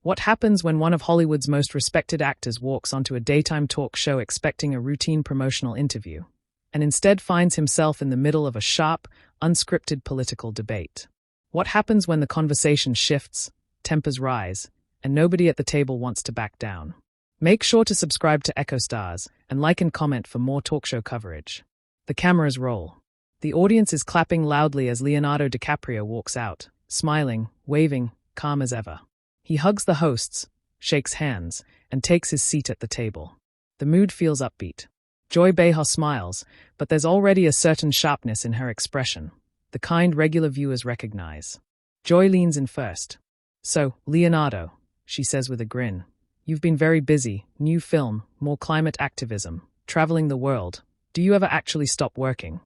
What happens when one of Hollywood's most respected actors walks onto a daytime talk show expecting a routine promotional interview, and instead finds himself in the middle of a sharp, unscripted political debate? What happens when the conversation shifts, tempers rise, and nobody at the table wants to back down? Make sure to subscribe to Echo Stars and like and comment for more talk show coverage. The cameras roll. The audience is clapping loudly as Leonardo DiCaprio walks out, smiling, waving, calm as ever. He hugs the hosts, shakes hands, and takes his seat at the table. The mood feels upbeat. Joy Behar smiles, but there's already a certain sharpness in her expression, the kind regular viewers recognize. Joy leans in first. "So, Leonardo," she says with a grin, "you've been very busy, new film, more climate activism, traveling the world. Do you ever actually stop working?"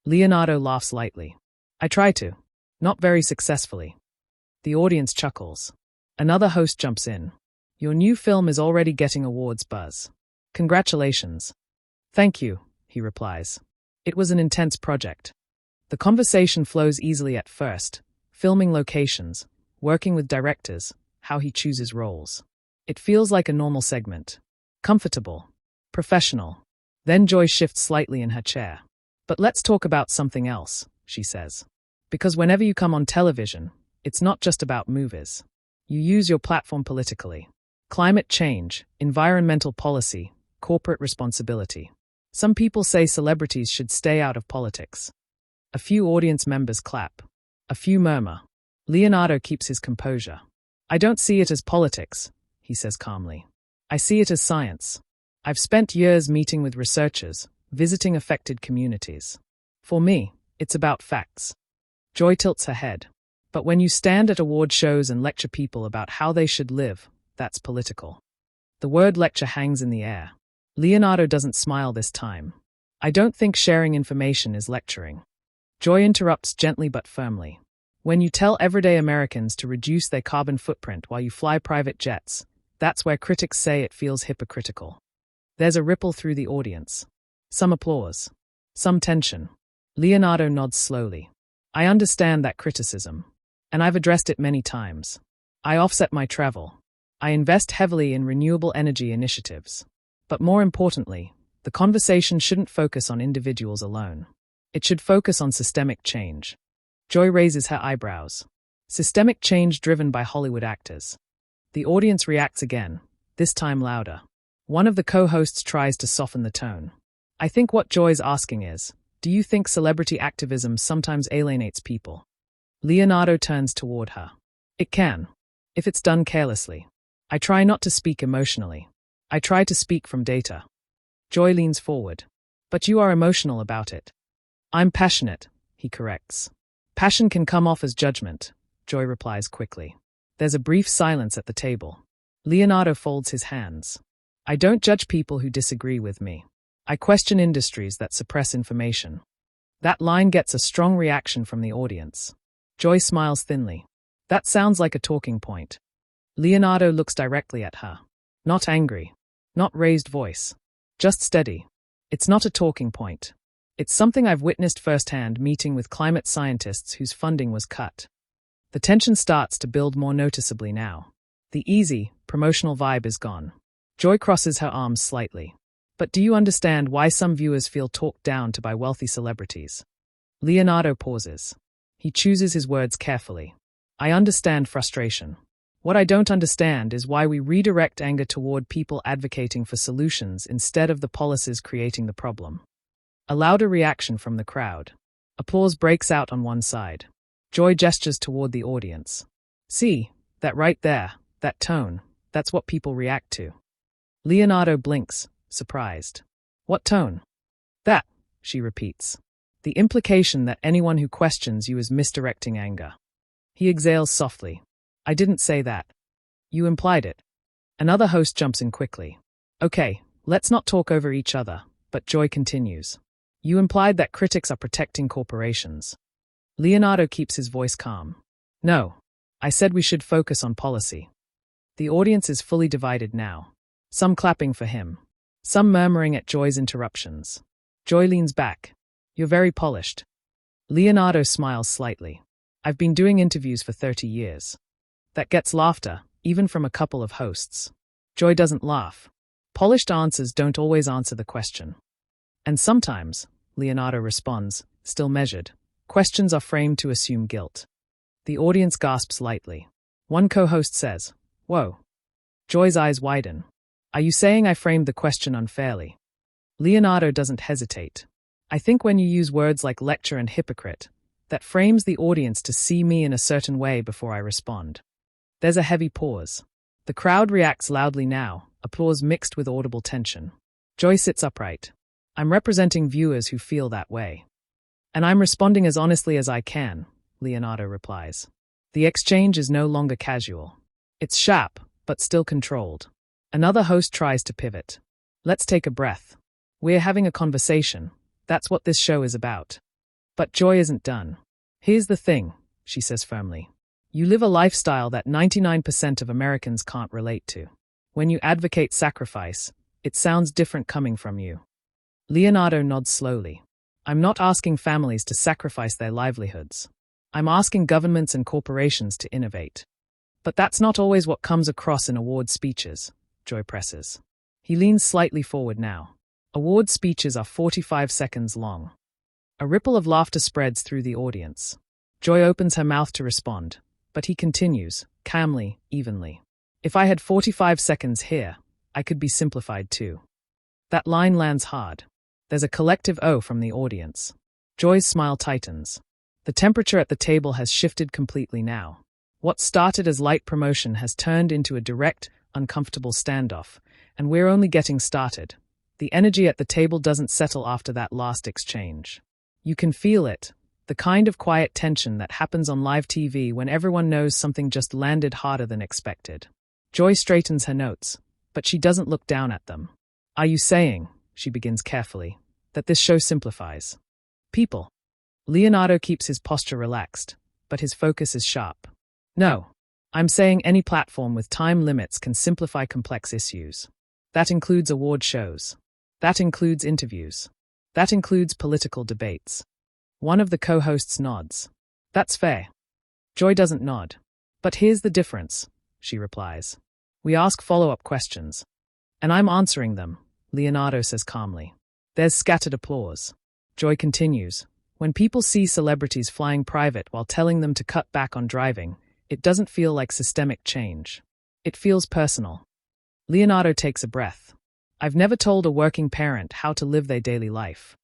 Leonardo laughs lightly. "I try to. Not very successfully." The audience chuckles. Another host jumps in. "Your new film is already getting awards buzz. Congratulations." "Thank you," he replies. "It was an intense project." The conversation flows easily at first, filming locations, working with directors, how he chooses roles. It feels like a normal segment. Comfortable. Professional. Then Joy shifts slightly in her chair. "But let's talk about something else," she says. "Because whenever you come on television, it's not just about movies. You use your platform politically. Climate change, environmental policy, corporate responsibility. Some people say celebrities should stay out of politics." A few audience members clap. A few murmur. Leonardo keeps his composure. "I don't see it as politics," he says calmly. "I see it as science. I've spent years meeting with researchers, visiting affected communities. For me, it's about facts." Joy tilts her head. "But when you stand at award shows and lecture people about how they should live, that's political." The word lecture hangs in the air. Leonardo doesn't smile this time. "I don't think sharing information is lecturing." Joy interrupts gently but firmly. "When you tell everyday Americans to reduce their carbon footprint while you fly private jets, that's where critics say it feels hypocritical." There's a ripple through the audience. Some applause. Some tension. Leonardo nods slowly. "I understand that criticism. And I've addressed it many times. I offset my travel. I invest heavily in renewable energy initiatives. But more importantly, the conversation shouldn't focus on individuals alone. It should focus on systemic change." Joy raises her eyebrows. "Systemic change driven by Hollywood actors." The audience reacts again, this time louder. One of the co-hosts tries to soften the tone. "I think what Joy's asking is, do you think celebrity activism sometimes alienates people?" Leonardo turns toward her. "It can, if it's done carelessly. I try not to speak emotionally. I try to speak from data." Joy leans forward. "But you are emotional about it." "I'm passionate," he corrects. "Passion can come off as judgment," Joy replies quickly. There's a brief silence at the table. Leonardo folds his hands. "I don't judge people who disagree with me. I question industries that suppress information." That line gets a strong reaction from the audience. Joy smiles thinly. "That sounds like a talking point." Leonardo looks directly at her. Not angry. Not raised voice. Just steady. "It's not a talking point. It's something I've witnessed firsthand meeting with climate scientists whose funding was cut." The tension starts to build more noticeably now. The easy, promotional vibe is gone. Joy crosses her arms slightly. "But do you understand why some viewers feel talked down to by wealthy celebrities?" Leonardo pauses. He chooses his words carefully. "I understand frustration. What I don't understand is why we redirect anger toward people advocating for solutions instead of the policies creating the problem." A louder reaction from the crowd. Applause breaks out on one side. Joy gestures toward the audience. "See, that right there, that tone, that's what people react to." Leonardo blinks, surprised. "What tone?" "That," she repeats. "The implication that anyone who questions you is misdirecting anger." He exhales softly. "I didn't say that." "You implied it." Another host jumps in quickly. "Okay, let's not talk over each other," but Joy continues. "You implied that critics are protecting corporations." Leonardo keeps his voice calm. "No, I said we should focus on policy." The audience is fully divided now. Some clapping for him. Some murmuring at Joy's interruptions. Joy leans back. "You're very polished." Leonardo smiles slightly. "I've been doing interviews for 30 years. That gets laughter, even from a couple of hosts. Joy doesn't laugh. Polished answers don't always answer the question. And sometimes, Leonardo responds, still measured, questions are framed to assume guilt. The audience gasps lightly. One co-host says, "Whoa." Joy's eyes widen. "Are you saying I framed the question unfairly?" Leonardo doesn't hesitate. "I think when you use words like lecture and hypocrite, that frames the audience to see me in a certain way before I respond." There's a heavy pause. The crowd reacts loudly now, applause mixed with audible tension. Joy sits upright. "I'm representing viewers who feel that way. And I'm responding as honestly as I can," Leonardo replies. The exchange is no longer casual. It's sharp, but still controlled. Another host tries to pivot. "Let's take a breath. We're having a conversation. That's what this show is about." But Joy isn't done. "Here's the thing," she says firmly. "You live a lifestyle that 99% of Americans can't relate to. When you advocate sacrifice, it sounds different coming from you." Leonardo nods slowly. "I'm not asking families to sacrifice their livelihoods. I'm asking governments and corporations to innovate." "But that's not always what comes across in award speeches," Joy presses. He leans slightly forward now. Award speeches are 45 seconds long. A ripple of laughter spreads through the audience. Joy opens her mouth to respond, but he continues, calmly, evenly. "If I had 45 seconds here, I could be simplified too." That line lands hard. There's a collective "oh" from the audience. Joy's smile tightens. The temperature at the table has shifted completely now. What started as light promotion has turned into a direct, uncomfortable standoff, and we're only getting started. The energy at the table doesn't settle after that last exchange. You can feel it, the kind of quiet tension that happens on live TV when everyone knows something just landed harder than expected. Joy straightens her notes, but she doesn't look down at them. "Are you saying," she begins carefully, "that this show simplifies people?" Leonardo keeps his posture relaxed, but his focus is sharp. "No. I'm saying any platform with time limits can simplify complex issues. That includes award shows. That includes interviews. That includes political debates." One of the co-hosts nods. "That's fair." Joy doesn't nod. "But here's the difference," she replies. "We ask follow-up questions. And I'm answering them," Leonardo says calmly. There's scattered applause. Joy continues. "When people see celebrities flying private while telling them to cut back on driving, it doesn't feel like systemic change. It feels personal." Leonardo takes a breath. "I've never told a working parent how to live their daily life."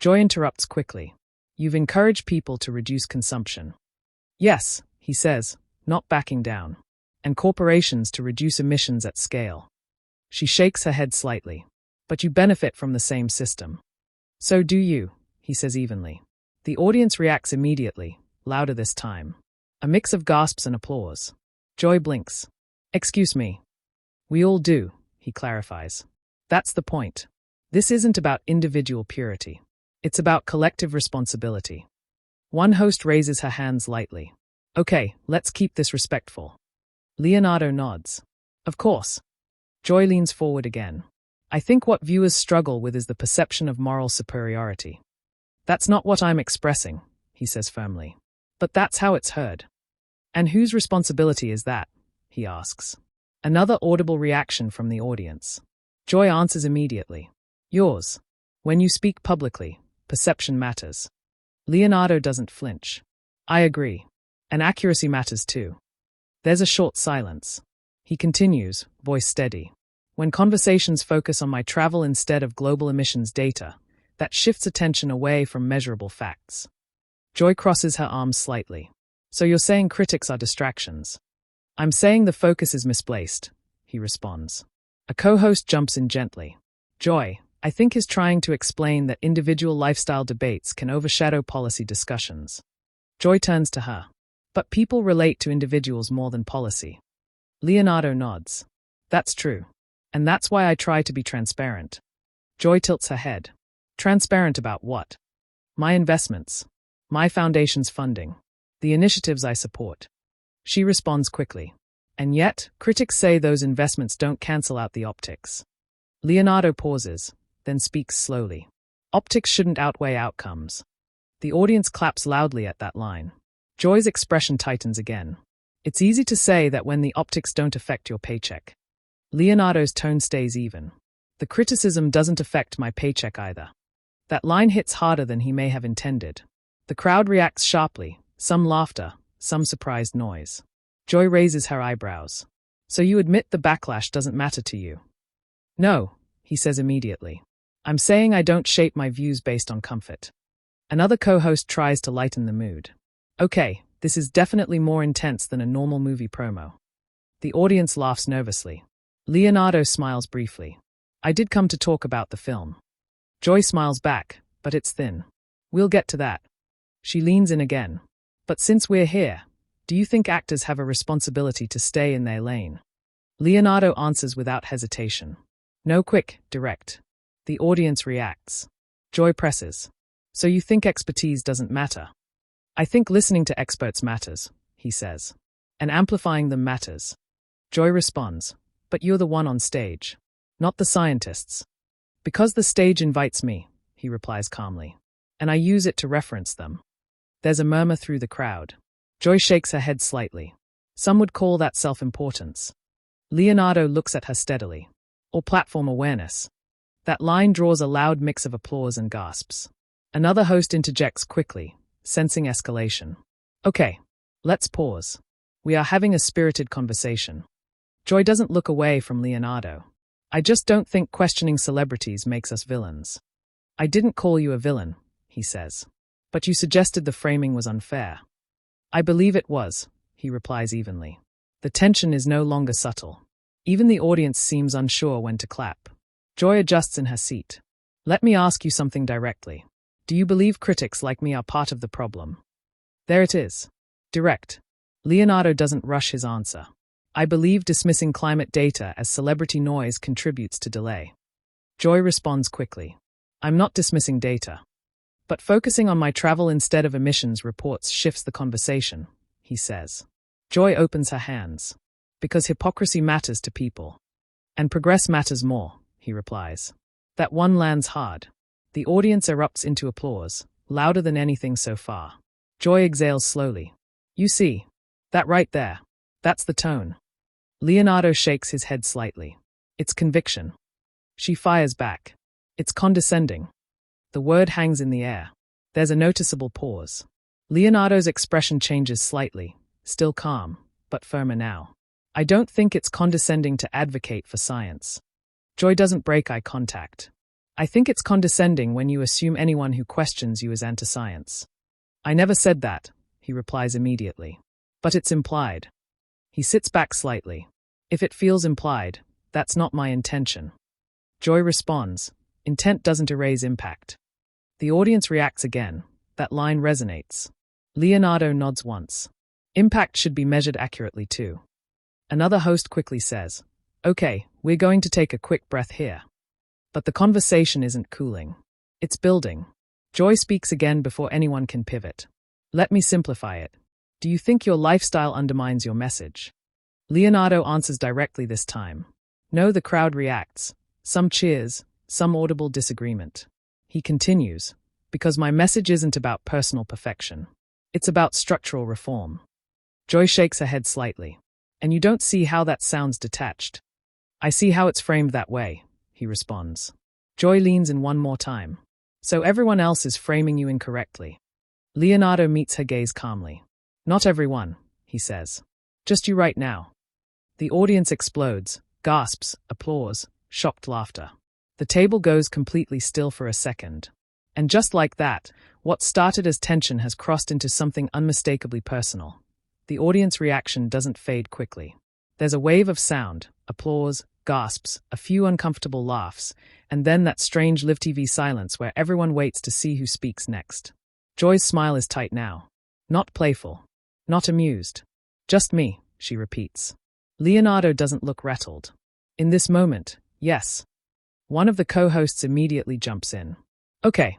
Joy interrupts quickly. "You've encouraged people to reduce consumption." "Yes," he says, not backing down. "And corporations to reduce emissions at scale." She shakes her head slightly. "But you benefit from the same system." "So do you," he says evenly. The audience reacts immediately, louder this time. A mix of gasps and applause. Joy blinks. "Excuse me." "We all do," he clarifies. "That's the point. This isn't about individual purity. It's about collective responsibility." One host raises her hands lightly. "Okay, let's keep this respectful." Leonardo nods. "Of course." Joy leans forward again. "I think what viewers struggle with is the perception of moral superiority." "That's not what I'm expressing," he says firmly. "But that's how it's heard." "And whose responsibility is that?" he asks. Another audible reaction from the audience. Joy answers immediately. "Yours. When you speak publicly, perception matters." Leonardo doesn't flinch. "I agree. And accuracy matters too." There's a short silence. He continues, voice steady. "When conversations focus on my travel instead of global emissions data, that shifts attention away from measurable facts." Joy crosses her arms slightly. "So you're saying critics are distractions?" "I'm saying the focus is misplaced," he responds. A co-host jumps in gently. "Joy, I think is trying to explain that individual lifestyle debates can overshadow policy discussions." Joy turns to her. "But people relate to individuals more than policy." Leonardo nods. "That's true. And that's why I try to be transparent." Joy tilts her head. "Transparent about what?" "My investments. My foundation's funding. The initiatives I support." She responds quickly. "And yet, critics say those investments don't cancel out the optics." Leonardo pauses, then speaks slowly. "Optics shouldn't outweigh outcomes." The audience claps loudly at that line. Joy's expression tightens again. It's easy to say that when the optics don't affect your paycheck. Leonardo's tone stays even. The criticism doesn't affect my paycheck either. That line hits harder than he may have intended. The crowd reacts sharply, some laughter, some surprised noise. Joy raises her eyebrows. So you admit the backlash doesn't matter to you? No, he says immediately. I'm saying I don't shape my views based on comfort. Another co-host tries to lighten the mood. Okay, this is definitely more intense than a normal movie promo. The audience laughs nervously. Leonardo smiles briefly. I did come to talk about the film. Joy smiles back, but it's thin. We'll get to that. She leans in again. But since we're here, do you think actors have a responsibility to stay in their lane? Leonardo answers without hesitation. No, quick, direct. The audience reacts. Joy presses. So you think expertise doesn't matter? I think listening to experts matters, he says. And amplifying them matters. Joy responds. But you're the one on stage. Not the scientists. Because the stage invites me, he replies calmly. And I use it to reference them. There's a murmur through the crowd. Joy shakes her head slightly. Some would call that self-importance. Leonardo looks at her steadily. Or platform awareness. That line draws a loud mix of applause and gasps. Another host interjects quickly, sensing escalation. Okay, let's pause. We are having a spirited conversation. Joy doesn't look away from Leonardo. I just don't think questioning celebrities makes us villains. I didn't call you a villain, he says. But you suggested the framing was unfair. I believe it was, he replies evenly. The tension is no longer subtle. Even the audience seems unsure when to clap. Joy adjusts in her seat. Let me ask you something directly. Do you believe critics like me are part of the problem? There it is. Direct. Leonardo doesn't rush his answer. I believe dismissing climate data as celebrity noise contributes to delay. Joy responds quickly. I'm not dismissing data. But focusing on my travel instead of emissions reports shifts the conversation, he says. Joy opens her hands. Because hypocrisy matters to people. And progress matters more, he replies. That one lands hard. The audience erupts into applause, louder than anything so far. Joy exhales slowly. You see, that right there. That's the tone. Leonardo shakes his head slightly. It's conviction. She fires back. It's condescending. The word hangs in the air. There's a noticeable pause. Leonardo's expression changes slightly, still calm, but firmer now. I don't think it's condescending to advocate for science. Joy doesn't break eye contact. I think it's condescending when you assume anyone who questions you is anti-science. I never said that, he replies immediately. But it's implied. He sits back slightly. If it feels implied, that's not my intention. Joy responds. Intent doesn't erase impact. The audience reacts again. That line resonates. Leonardo nods once. Impact should be measured accurately too. Another host quickly says, Okay, we're going to take a quick breath here. But the conversation isn't cooling. It's building. Joy speaks again before anyone can pivot. Let me simplify it. Do you think your lifestyle undermines your message? Leonardo answers directly this time. No, the crowd reacts. Some cheers, some audible disagreement. He continues, because my message isn't about personal perfection. It's about structural reform. Joy shakes her head slightly. And you don't see how that sounds detached. I see how it's framed that way, he responds. Joy leans in one more time. So everyone else is framing you incorrectly. Leonardo meets her gaze calmly. Not everyone, he says. Just you right now. The audience explodes, gasps, applause, shocked laughter. The table goes completely still for a second. And just like that, what started as tension has crossed into something unmistakably personal. The audience reaction doesn't fade quickly. There's a wave of sound, applause, gasps, a few uncomfortable laughs, and then that strange live TV silence where everyone waits to see who speaks next. Joy's smile is tight now. Not playful. Not amused. Just me, she repeats. Leonardo doesn't look rattled. In this moment, yes. One of the co-hosts immediately jumps in. Okay,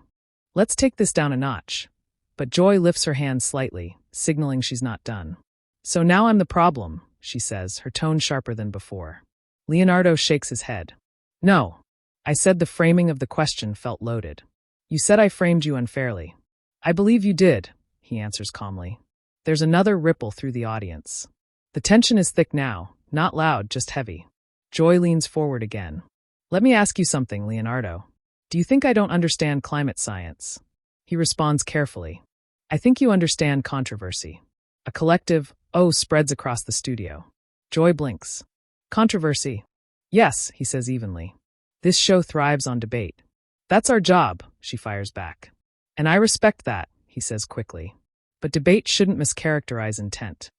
let's take this down a notch. But Joy lifts her hand slightly, signaling she's not done. So now I'm the problem, she says, her tone sharper than before. Leonardo shakes his head. No, I said the framing of the question felt loaded. You said I framed you unfairly. I believe you did, he answers calmly. There's another ripple through the audience. The tension is thick now, not loud, just heavy. Joy leans forward again. Let me ask you something, Leonardo. Do you think I don't understand climate science? He responds carefully. I think you understand controversy. A collective "oh" spreads across the studio. Joy blinks. Controversy? Yes, he says evenly. This show thrives on debate. That's our job, she fires back. And I respect that, he says quickly. But debate shouldn't mischaracterize intent.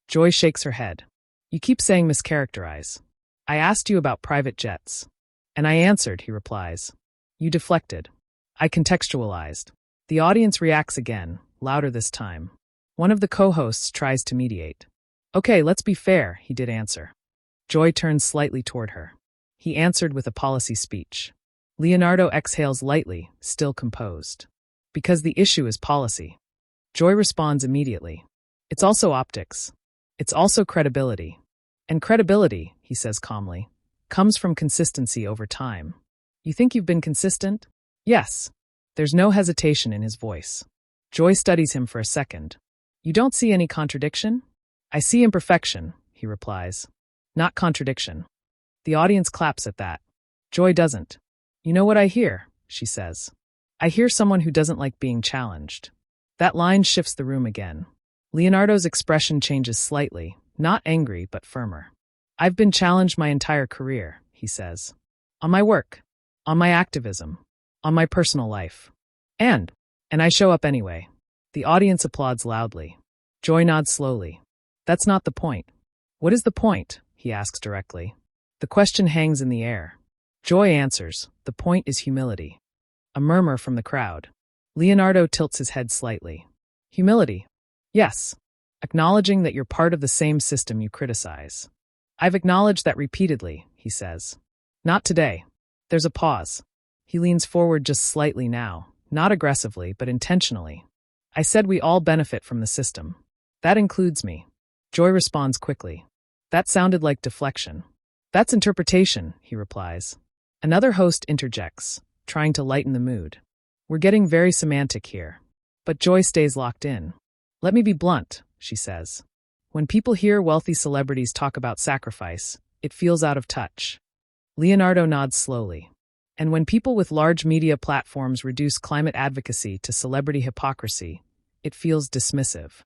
Joy shakes her head. You keep saying mischaracterize. I asked you about private jets. And I answered, he replies. You deflected. I contextualized. The audience reacts again, louder this time. One of the co-hosts tries to mediate. Okay, let's be fair, he did answer. Joy turns slightly toward her. He answered with a policy speech. Leonardo exhales lightly, still composed. Because the issue is policy. Joy responds immediately. It's also optics. It's also credibility. And credibility, he says calmly, comes from consistency over time. You think you've been consistent? Yes. There's no hesitation in his voice. Joy studies him for a second. You don't see any contradiction? I see imperfection, he replies. Not contradiction. The audience claps at that. Joy doesn't. You know what I hear, she says. I hear someone who doesn't like being challenged. That line shifts the room again. Leonardo's expression changes slightly, not angry but firmer. I've been challenged my entire career, he says. On my work, on my activism, on my personal life. And I show up anyway. The audience applauds loudly. Joy nods slowly. That's not the point. What is the point? He asks directly. The question hangs in the air. Joy answers, the point is humility. A murmur from the crowd. Leonardo tilts his head slightly. Humility? Yes. Acknowledging that you're part of the same system you criticize. I've acknowledged that repeatedly, he says. Not today. There's a pause. He leans forward just slightly now, not aggressively, but intentionally. I said we all benefit from the system. That includes me. Joy responds quickly. That sounded like deflection. That's interpretation, he replies. Another host interjects, trying to lighten the mood. We're getting very semantic here. But Joy stays locked in. Let me be blunt, she says. When people hear wealthy celebrities talk about sacrifice, it feels out of touch. Leonardo nods slowly. And when people with large media platforms reduce climate advocacy to celebrity hypocrisy, it feels dismissive.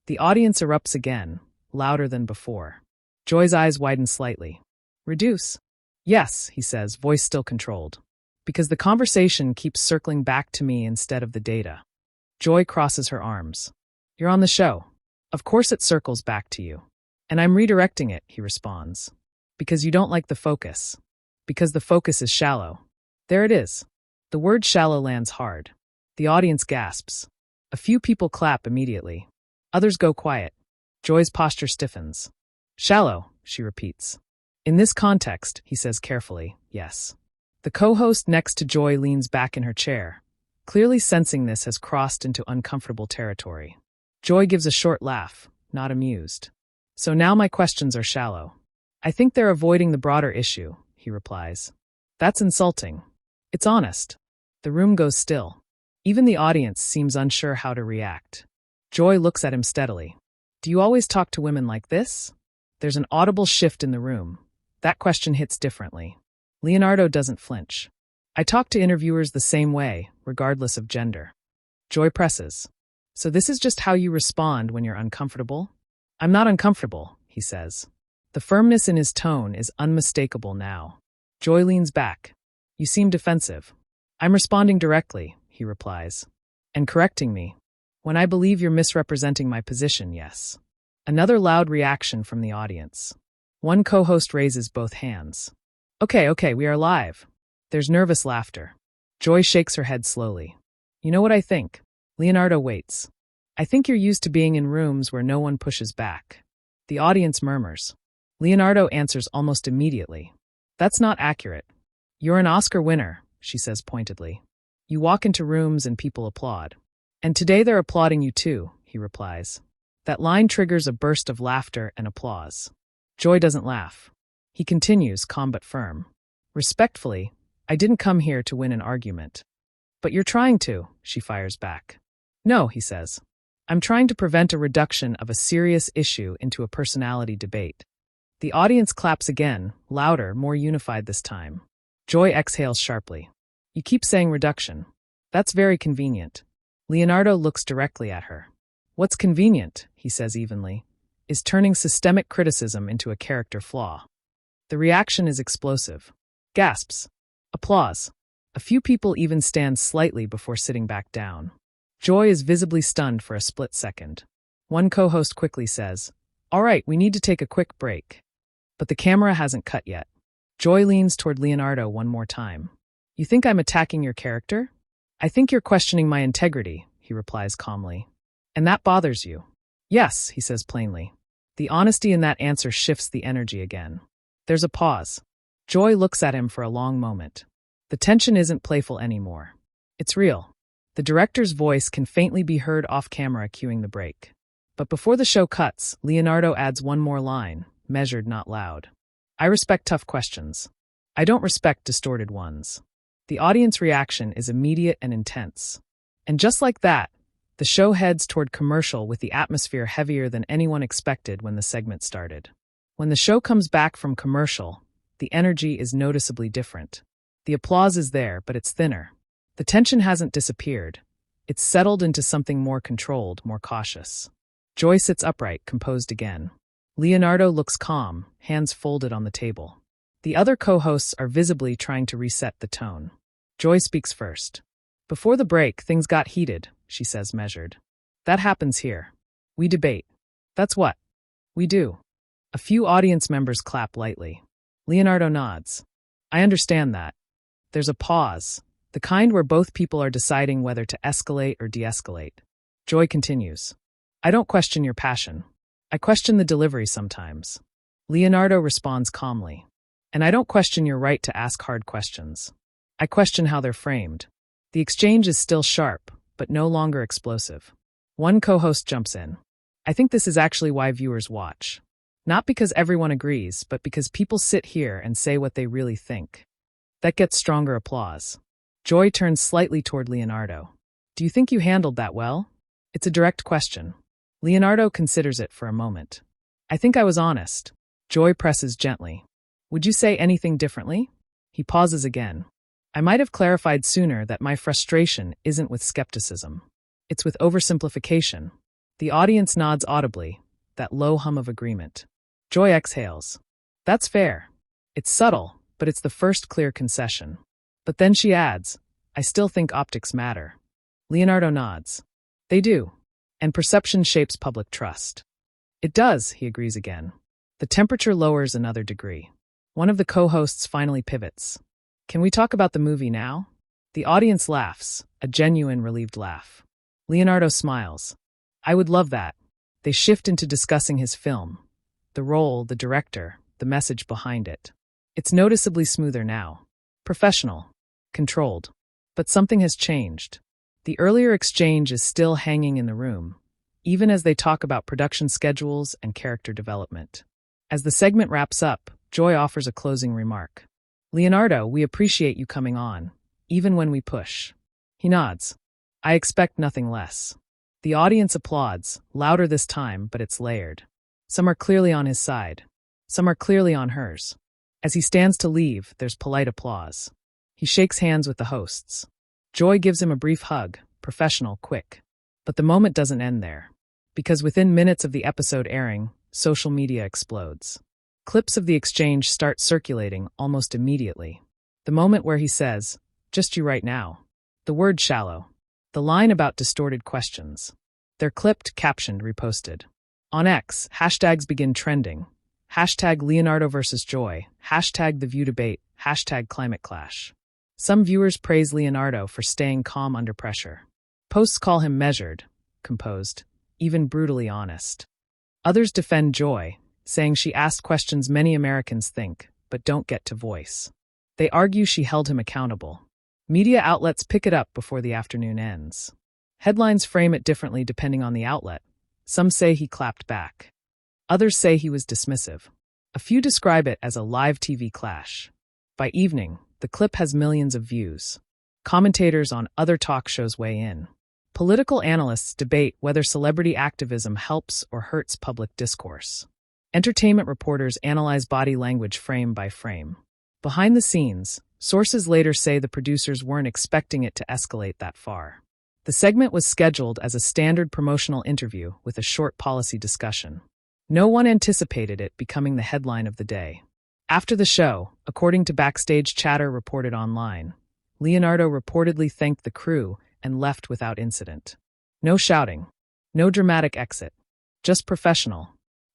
The audience erupts again, louder than before. Joy's eyes widen slightly. Reduce? Yes, he says, voice still controlled. Because the conversation keeps circling back to me instead of the data. Joy crosses her arms. You're on the show. Of course it circles back to you. And I'm redirecting it, he responds. Because you don't like the focus. Because the focus is shallow. There it is. The word shallow lands hard. The audience gasps. A few people clap immediately. Others go quiet. Joy's posture stiffens. Shallow, she repeats. In this context, he says carefully, yes. The co-host next to Joy leans back in her chair, clearly sensing this has crossed into uncomfortable territory. Joy gives a short laugh, not amused. So now my questions are shallow. I think they're avoiding the broader issue, he replies. That's insulting. It's honest. The room goes still. Even the audience seems unsure how to react. Joy looks at him steadily. Do you always talk to women like this? There's an audible shift in the room. That question hits differently. Leonardo doesn't flinch. I talk to interviewers the same way, regardless of gender. Joy presses. So this is just how you respond when you're uncomfortable? I'm not uncomfortable, he says. The firmness in his tone is unmistakable now. Joy leans back. You seem defensive. I'm responding directly, he replies. And correcting me. When I believe you're misrepresenting my position, yes. Another loud reaction from the audience. One co-host raises both hands. Okay, we are live. There's nervous laughter. Joy shakes her head slowly. You know what I think? Leonardo waits. I think you're used to being in rooms where no one pushes back. The audience murmurs. Leonardo answers almost immediately. That's not accurate. You're an Oscar winner, she says pointedly. You walk into rooms and people applaud. And today they're applauding you too, he replies. That line triggers a burst of laughter and applause. Joy doesn't laugh. He continues, calm but firm. Respectfully, I didn't come here to win an argument. But you're trying to, she fires back. No, he says. I'm trying to prevent a reduction of a serious issue into a personality debate. The audience claps again, louder, more unified this time. Joy exhales sharply. You keep saying reduction. That's very convenient. Leonardo looks directly at her. What's convenient, he says evenly, is turning systemic criticism into a character flaw. The reaction is explosive. Gasps. Applause. A few people even stand slightly before sitting back down. Joy is visibly stunned for a split second. One co-host quickly says, "All right, we need to take a quick break." But the camera hasn't cut yet. Joy leans toward Leonardo one more time. "You think I'm attacking your character?" "I think you're questioning my integrity," he replies calmly. "And that bothers you?" "Yes," he says plainly. The honesty in that answer shifts the energy again. There's a pause. Joy looks at him for a long moment. The tension isn't playful anymore. It's real. The director's voice can faintly be heard off-camera cueing the break. But before the show cuts, Leonardo adds one more line, measured, not loud. "I respect tough questions. I don't respect distorted ones." The audience reaction is immediate and intense. And just like that, the show heads toward commercial with the atmosphere heavier than anyone expected when the segment started. When the show comes back from commercial, the energy is noticeably different. The applause is there, but it's thinner. The tension hasn't disappeared. It's settled into something more controlled, more cautious. Joy sits upright, composed again. Leonardo looks calm, hands folded on the table. The other co-hosts are visibly trying to reset the tone. Joy speaks first. "Before the break, things got heated," she says measured. "That happens here. We debate. That's what we do." A few audience members clap lightly. Leonardo nods. "I understand that." There's a pause, the kind where both people are deciding whether to escalate or de-escalate. Joy continues. "I don't question your passion. I question the delivery sometimes." Leonardo responds calmly. "And I don't question your right to ask hard questions. I question how they're framed." The exchange is still sharp, but no longer explosive. One co-host jumps in. "I think this is actually why viewers watch. Not because everyone agrees, but because people sit here and say what they really think." That gets stronger applause. Joy turns slightly toward Leonardo. "Do you think you handled that well?" It's a direct question. Leonardo considers it for a moment. "I think I was honest." Joy presses gently. "Would you say anything differently?" He pauses again. "I might have clarified sooner that my frustration isn't with skepticism. It's with oversimplification." The audience nods audibly, that low hum of agreement. Joy exhales. "That's fair. It's subtle, but it's the first clear concession." But then she adds, "I still think optics matter." Leonardo nods. "They do. And perception shapes public trust." "It does," he agrees again. The temperature lowers another degree. One of the co-hosts finally pivots. "Can we talk about the movie now?" The audience laughs, a genuine relieved laugh. Leonardo smiles. "I would love that." They shift into discussing his film. The role, the director, the message behind it. It's noticeably smoother now. Professional. Controlled. But something has changed. The earlier exchange is still hanging in the room, even as they talk about production schedules and character development. As the segment wraps up, Joy offers a closing remark. "Leonardo, we appreciate you coming on, even when we push." He nods. "I expect nothing less." The audience applauds, louder this time, but it's layered. Some are clearly on his side. Some are clearly on hers. As he stands to leave, there's polite applause. He shakes hands with the hosts. Joy gives him a brief hug, professional, quick. But the moment doesn't end there. Because within minutes of the episode airing, social media explodes. Clips of the exchange start circulating almost immediately. The moment where he says, "Just you right now." The word shallow. The line about distorted questions. They're clipped, captioned, reposted. On X, hashtags begin trending. Hashtag Leonardo versus Joy, hashtag The View Debate, hashtag Climate Clash. Some viewers praise Leonardo for staying calm under pressure. Posts call him measured, composed, even brutally honest. Others defend Joy, saying she asked questions many Americans think, but don't get to voice. They argue she held him accountable. Media outlets pick it up before the afternoon ends. Headlines frame it differently depending on the outlet. Some say he clapped back. Others say he was dismissive. A few describe it as a live TV clash. By evening, the clip has millions of views. Commentators on other talk shows weigh in. Political analysts debate whether celebrity activism helps or hurts public discourse. Entertainment reporters analyze body language frame by frame. Behind the scenes, sources later say the producers weren't expecting it to escalate that far. The segment was scheduled as a standard promotional interview with a short policy discussion. No one anticipated it becoming the headline of the day. After the show, according to backstage chatter reported online, Leonardo reportedly thanked the crew and left without incident. No shouting, no dramatic exit, just professional.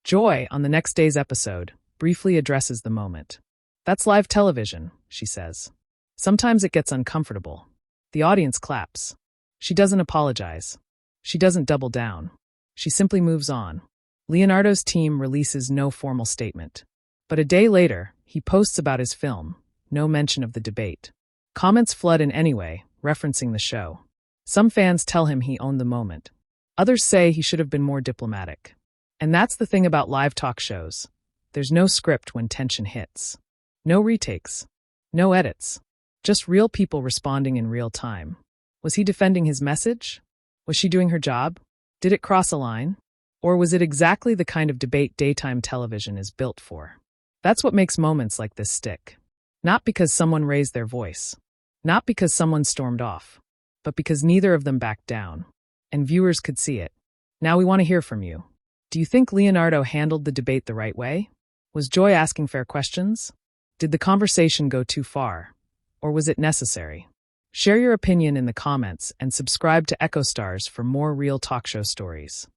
Joy, on the next day's episode, briefly addresses the moment. "That's live television," she says. "Sometimes it gets uncomfortable. The audience claps." She doesn't apologize. She doesn't double down. She simply moves on. Leonardo's team releases no formal statement. But a day later, he posts about his film, no mention of the debate. Comments flood in anyway, referencing the show. Some fans tell him he owned the moment. Others say he should have been more diplomatic. And that's the thing about live talk shows. There's no script when tension hits. No retakes. No edits. Just real people responding in real time. Was he defending his message? Was she doing her job? Did it cross a line? Or was it exactly the kind of debate daytime television is built for? That's what makes moments like this stick. Not because someone raised their voice. Not because someone stormed off. But because neither of them backed down. And viewers could see it. Now we want to hear from you. Do you think Leonardo handled the debate the right way? Was Joy asking fair questions? Did the conversation go too far? Or was it necessary? Share your opinion in the comments and subscribe to Echo Stars for more real talk show stories.